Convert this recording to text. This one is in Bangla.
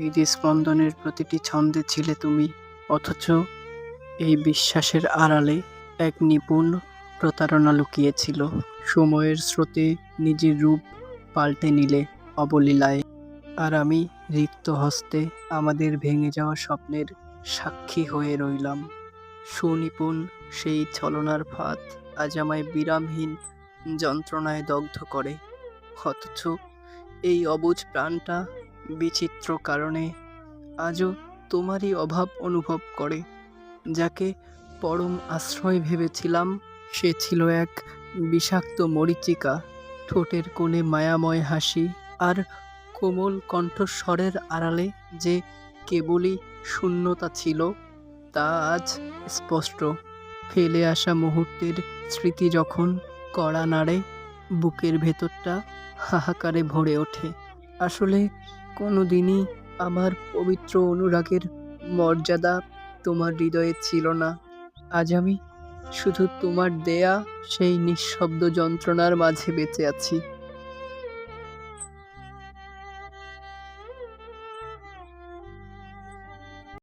হৃদস্পন্দনের প্রতিটি ছন্দে ছিলে তুমি, অথচ এই বিশ্বাসের আড়ালে এক নিপুণ প্রতারণা লুকিয়েছিল। সময়ের স্রোতে নিজের রূপ পাল্টে নিলে অবলীলায়, আর আমি রিক্ত হস্তে আমাদের ভেঙে যাওয়া স্বপ্নের সাক্ষী হয়ে রইলাম। সুনিপুণ সেই ছলনার ফাঁদ আজ আমায় বিরামহীন যন্ত্রণায় দগ্ধ করে, অথচ এই অবুঝ প্রাণটা বিচিত্র কারণে আজও তোমারই অভাব অনুভব করে। যাকে পরম আশ্রয় ভেবেছিলাম, সে ছিল এক বিষাক্ত মরীচিকা। ঠোঁটের কোণে মায়াময় হাসি, আর কোমল কণ্ঠস্বরের আড়ালে যে কেবলই শূন্যতা ছিল, তা আজ স্পষ্ট। ফেলে আসা মুহূর্তের স্মৃতি যখন কড়া নাড়ে, বুকের ভেতরটা হাহাকারে ভরে ওঠে। আসলে কোনোদিনই আমার পবিত্র অনুরাগের মর্যাদা তোমার হৃদয়ে ছিল না। আজ আমি শুধু তোমার দেয়া সেই নিঃশব্দ যন্ত্রণার মাঝে বেঁচে আছি।